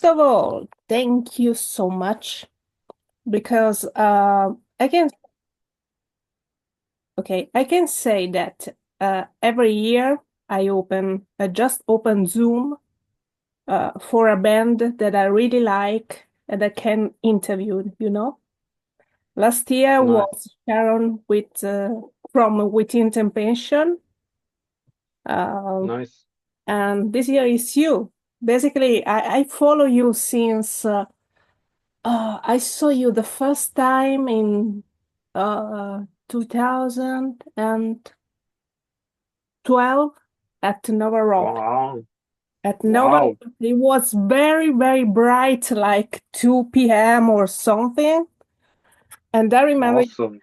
First of all, thank you so much because I can I can say that every year I just open Zoom for a band that I really like and I can interview, you know. Last year Nice, was Sharon from Within Temptation, uh, nice. and this year is you. Basically, I follow you since I saw you the first time in 2012 at Nova Rock. Wow, At Nova wow, Rock, it was very, very bright, like 2 p.m. or something. And I remember, awesome.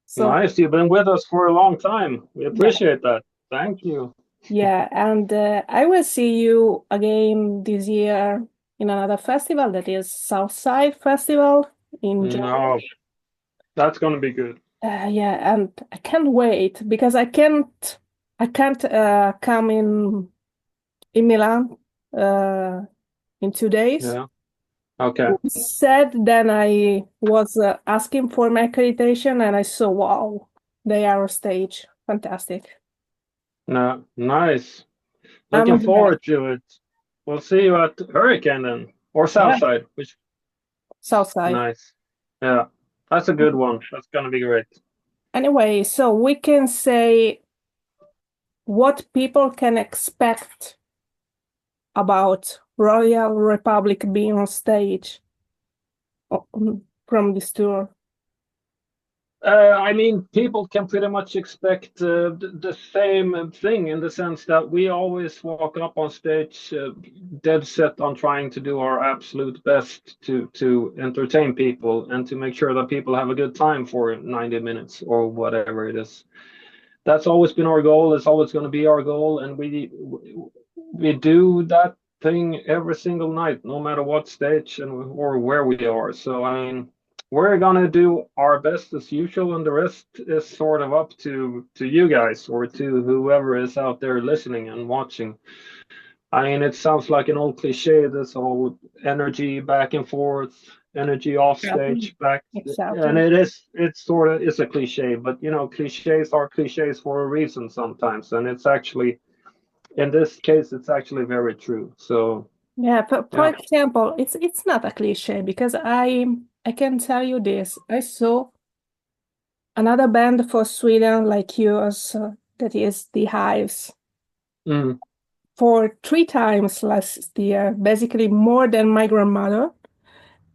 so Nice. You've been with us for a long time. We yeah, appreciate that. Thank you. yeah. And I will see you again this year in another festival that is Southside Festival in Germany. No, that's going to be good. Yeah, and I can't wait because I can't come in Milan uh in 2 days. Yeah. Okay. Said then I was asking for my accreditation and I saw wow, they are on stage. Fantastic. No, nice. Looking I'm glad. forward to it. We'll see you at Hurricane then, or Yeah, Southside, which Southside. nice. Yeah, that's a good one. That's going to be great. Anyway, so we can say what people can expect about Royal Republic being on stage from this tour. I mean, people can pretty much expect the same thing in the sense that we always walk up on stage dead set on trying to do our absolute best to entertain people and to make sure that people have a good time for 90 minutes or whatever it is. That's always been our goal. It's always going to be our goal, and we do that thing every single night, no matter what stage and or where we are. So I mean, we're gonna do our best as usual, and the rest is sort of up to you guys or to whoever is out there listening and watching. I mean, it sounds like an old cliche, this whole energy back and forth, energy off Exactly. stage, back. And Exactly. it's sort of, it's a cliche, but you know, cliches are cliches for a reason sometimes. And it's actually, in this case, it's actually very true. So, Yeah, for yeah. example, it's not a cliche because I can tell you this. I saw another band for Sweden like yours, that is the Hives, Mm, for 3 times last year, basically more than my grandmother.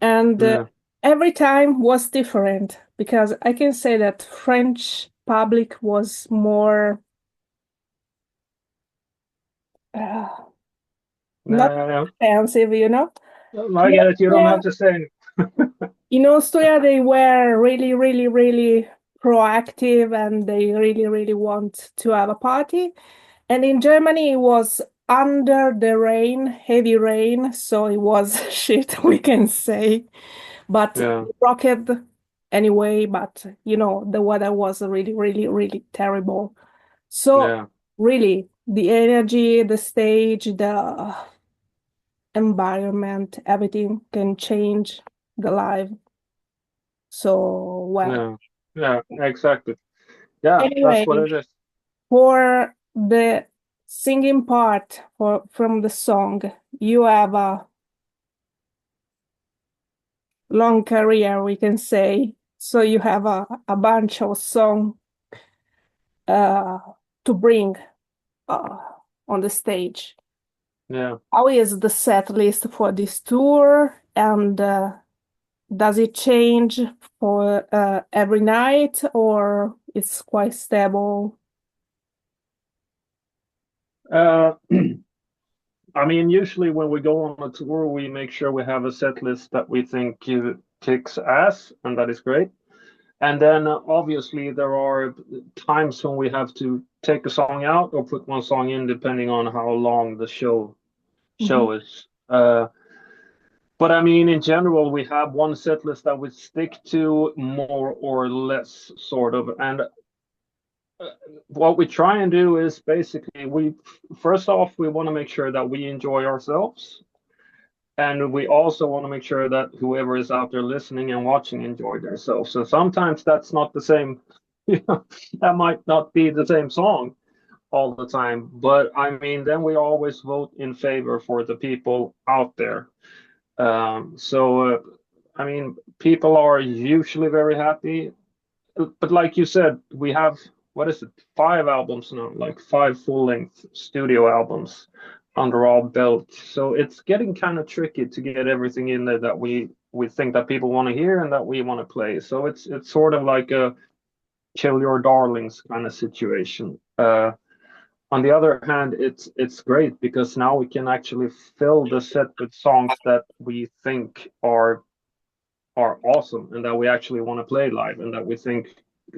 And yeah. every time was different because I can say that French public was more uh, not Yeah, expensive, you know. yeah. I In get it. You don't have Austria, to say. in Austria, they were really, really, really proactive and they really, really want to have a party. And in Germany, it was under the rain, heavy rain, so it was shit, we can say. But Yeah, rocket anyway, but the weather was really, really, really terrible. So yeah, really, the energy, the stage, the environment, everything can change the life. So well. yeah, yeah, exactly. Yeah, that's Anyway, what it is. for the singing part from the song, you have a long career, we can say. So you have a bunch of songs uh, to bring uh, on the stage. Yeah. How is the set list for this tour? And does it change for every night or it's quite stable? Uh, I mean, usually when we go on a tour, we make sure we have a set list that we think kicks ass, and that is great. And then obviously there are times when we have to take a song out or put one song in, depending on how long the Mhm. show is. But I mean, in general, we have one set list that we stick to more or less, sort of. And what we try and do is basically we first off we want to make sure that we enjoy ourselves. and we also want to make sure that whoever is out there listening and watching enjoy themselves. So sometimes that's not the same, you know, that might not be the same song all the time. But I mean, then we always vote in favor for the people out there. I mean, people are usually very happy. But like you said, we have, what is it, 5 albums now, like 5 full-length studio albums under our belt. So it's getting kind of tricky to get everything in there that we think that people want to hear and that we want to play. So it's sort of like a kill your darlings kind of situation. On the other hand, it's great because now we can actually fill the set with songs that we think are awesome and that we actually want to play live and that we think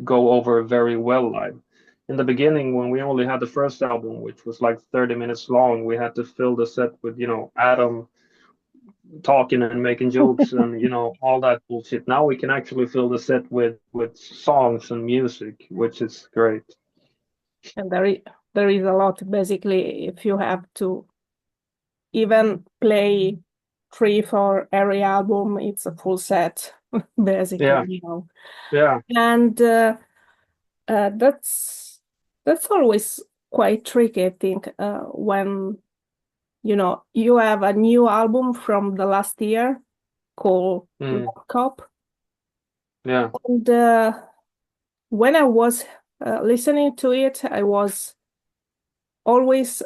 go over very well live. In the beginning, when we only had the first album, which was like 30 minutes long, we had to fill the set with, Adam talking and making jokes and, all that bullshit. Now we can actually fill the set with songs and music, which is great. And there is a lot. Basically, if you have to even play three for every album, it's a full set, Yeah, basically. yeah. And that's always quite tricky, I think, when you have a new album from the last year called Mm, Rock Up. yeah. And when I was listening to it, I was always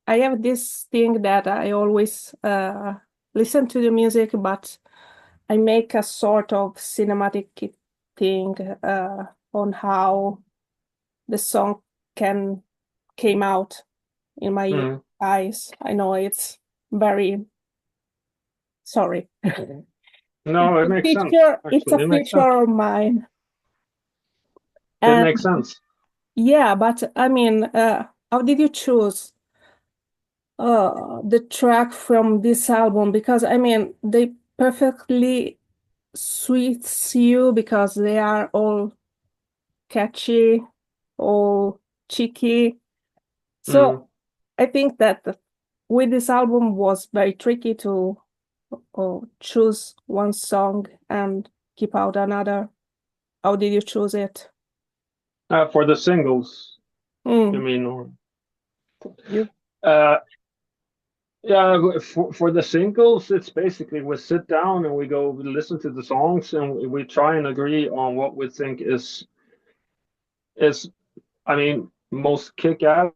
I have this thing that I always listen to the music, but I make a sort of cinematic thing on how the song can came out in my Mm. eyes. I know it's very sorry. No, it makes sense. It's a Actually, it makes sense. feature of mine. It And makes sense. yeah, but I mean, how did you choose the track from this album? Because I mean, they perfectly suits you because they are all catchy, all cheeky. Mm. So I think that with this album was very tricky to choose one song and keep out another. How did you choose it? For the singles, you Mm, mean, or you uh, yeah, for the singles, it's basically we sit down and we go listen to the songs and we try and agree on what we think is I mean most kick ass,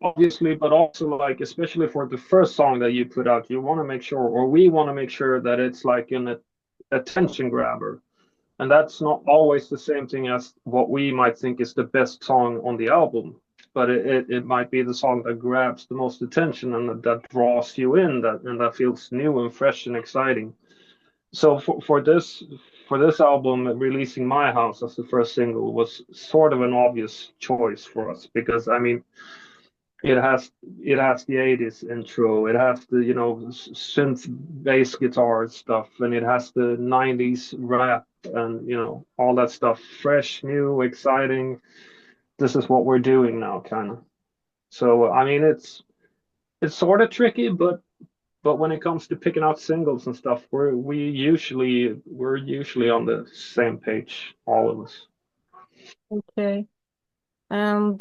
obviously, but also like especially for the first song that you put out, you want to make sure, or we want to make sure that it's like an attention grabber. And that's not always the same thing as what we might think is the best song on the album, but it might be the song that grabs the most attention and that draws you in, that feels new and fresh and exciting. So for this album, releasing My House as the first single was sort of an obvious choice for us because I mean it has the 80s intro, it has the synth bass guitar stuff, and it has the 90s rap and all that stuff, fresh, new, exciting. This is what we're doing now, kind of. So I mean it's sort of tricky, but when it comes to picking out singles and stuff, we're usually on the same page, all of us. okay? And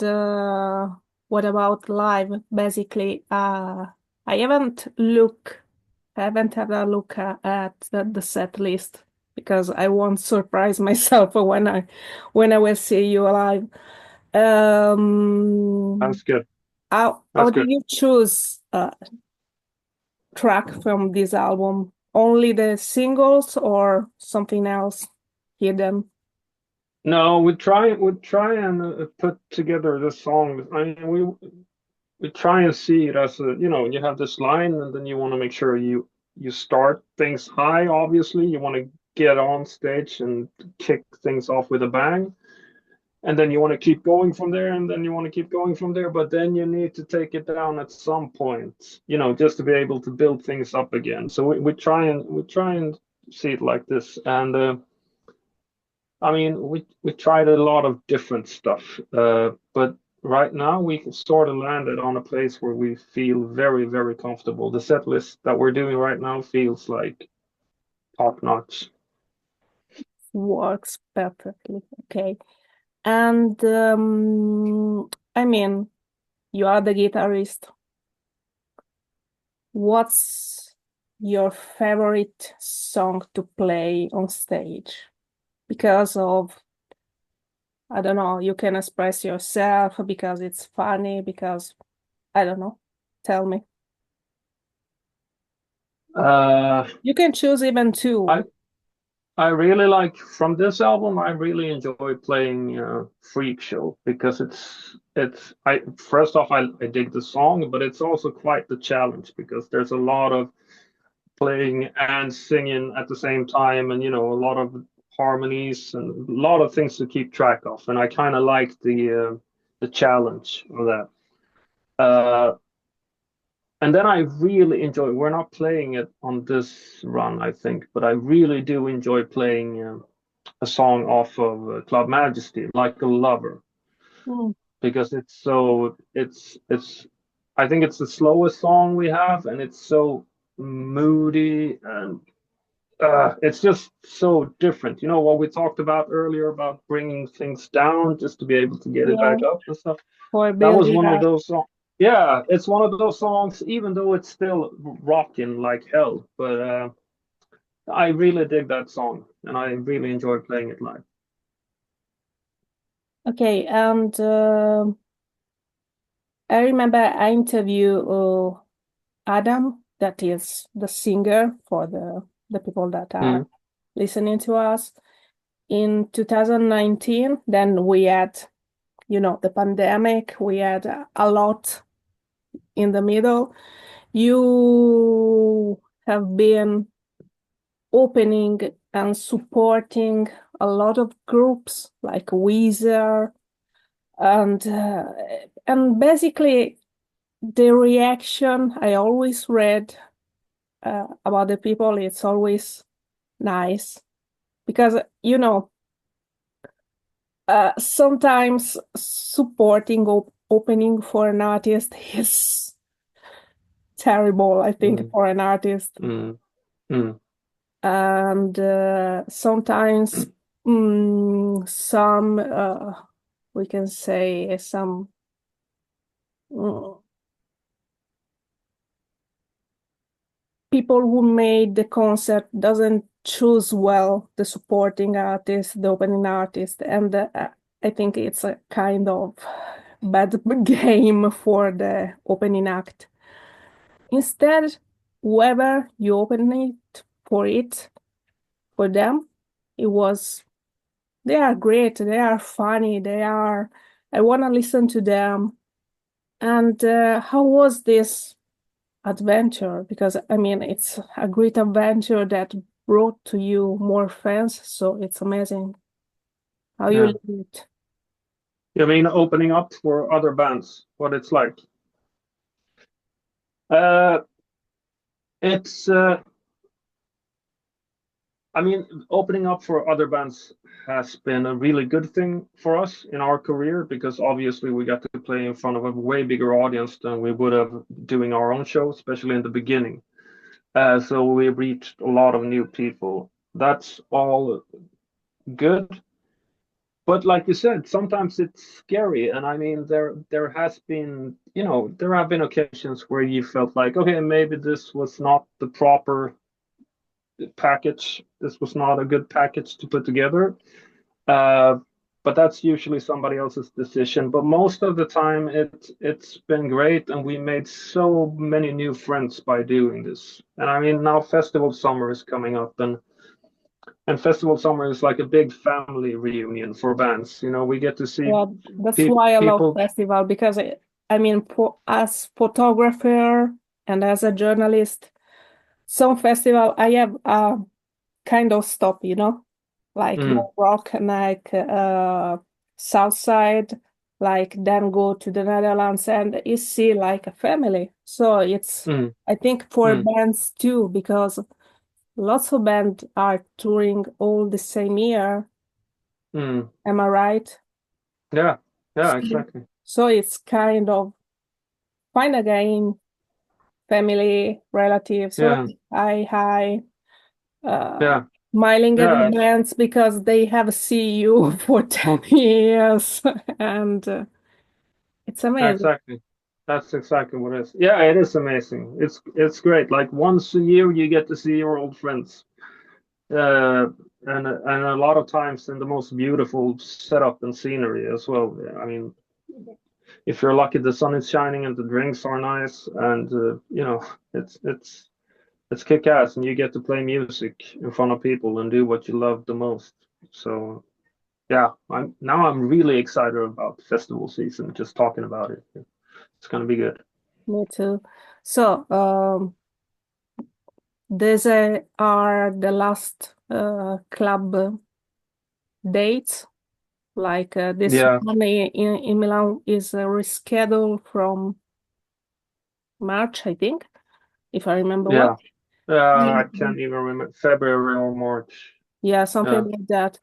what about live? Basically, I haven't had a look at the set list because I won't surprise myself when I will see you live. That's Um, good. how That's did good. you choose a track from this album? Only the singles or something else hidden? No, we try and put together the song. I mean, we try and see it as you have this line, and then you want to make sure you start things high. Obviously, you want to get on stage and kick things off with a bang, and then you want to keep going from there, and then you want to keep going from there. But then you need to take it down at some point, just to be able to build things up again. So we try and see it like this, and I mean, we tried a lot of different stuff, but right now we sort of landed on a place where we feel very, very comfortable. The set list that we're doing right now feels like top notch. Works perfectly. Okay. And I mean, you are the guitarist. What's your favorite song to play on stage? Because of, I don't know, you can express yourself, because it's funny, because I don't know. Tell me. Uh, You can choose even I two. I really like from this album. I really enjoy playing Freak Show because it's I first off I dig the song, but it's also quite the challenge because there's a lot of playing and singing at the same time, and a lot of harmonies and a lot of things to keep track of. And I kind of like the challenge of that. Uh, and then I really enjoy. We're not playing it on this run, I think, but I really do enjoy playing a song off of Club Majesty, like a lover, Mm, because it's I think it's the slowest song we have, and it's so moody and it's just so different. You know what we talked about earlier about bringing things down just to be able to get it yeah, back up and stuff. for That was building one of up. those songs. Yeah, it's one of those songs, even though it's still rocking like hell. But I really dig that song, and I really enjoy playing it live. Okay, and I remember I interviewed Adam, that is the singer for the people that are Mm, listening to us, in 2019. Then we had, the pandemic. We had a lot in the middle. You have been opening and supporting a lot of groups like Weezer, and basically the reaction I always read about the people, it's always nice, because sometimes supporting opening for an artist is terrible, I think, mm, for an artist. mm, mm, And sometimes some we can say some mm, people who made the concert doesn't choose well the supporting artist, the opening artist, and I think it's a kind of bad game for the opening act. Instead, whoever you open it for them, it was they are great, they are funny, I want to listen to them. And how was this adventure? Because I mean, it's a great adventure that brought to you more fans, so it's amazing how you yeah. live it. You mean opening up for other bands? What it's like? Uh, it's I mean, opening up for other bands has been a really good thing for us in our career because obviously we got to play in front of a way bigger audience than we would have doing our own show, especially in the beginning. So we reached a lot of new people. That's all good. But like you said, sometimes it's scary. And I mean, there has been, there have been occasions where you felt like, okay, maybe this was not the proper package. This was not a good package to put together. Uh, but that's usually somebody else's decision. But most of the time, it's been great, and we made so many new friends by doing this. And I mean, now Festival Summer is coming up, and Festival Summer is like a big family reunion for bands. We get to see Yeah, that's why I love people. festival, because I mean, for as photographer and as a journalist, some festival I have kind of stop, like Mm, more rock, and like south side, like then go to the Netherlands, and you see like a family. So it's, mm, I think, for mm, bands too, because lots of bands are touring all the same year. mm. Am I right? Yeah, yeah, So exactly. So it's kind of fun again, family, relatives, oh, Yeah, hi, uh, yeah, smiling at the yeah. bands because they have seen you for 10 years. And it's amazing. Exactly. That's exactly what it is. Yeah, it is amazing. It's great. Like once a year you get to see your old friends. Uh, and a lot of times in the most beautiful setup and scenery as well. I mean, if you're lucky, the sun is shining and the drinks are nice, and it's it's kick ass, and you get to play music in front of people and do what you love the most. So yeah, I'm really excited about festival season. Just talking about it, it's gonna be good. Me too. So, these are the last club dates. Like this Yeah, one in Milan is rescheduled from March, I think, if I remember well. yeah. I Mhm. can't even remember February or March. Yeah, something Yeah. like that.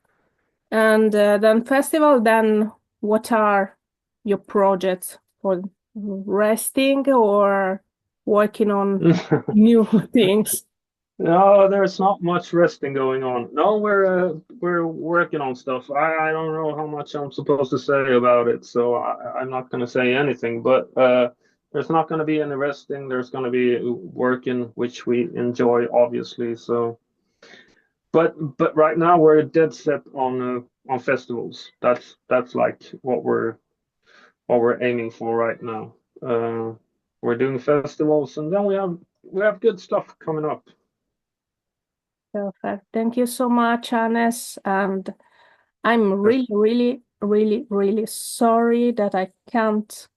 And then festival, then what are your projects for resting or working on new things? No, there's not much resting going on. No, we're working on stuff. I don't know how much I'm supposed to say about it, so I'm not going to say anything. But there's not going to be any resting. There's going to be working, which we enjoy, obviously. So, but right now we're dead set on festivals. That's like what we're aiming for right now. Uh, we're doing festivals, and then we have good stuff coming up. Perfect. Thank you so much, Hannes. And I'm Yes. really, really, really, really sorry that I can't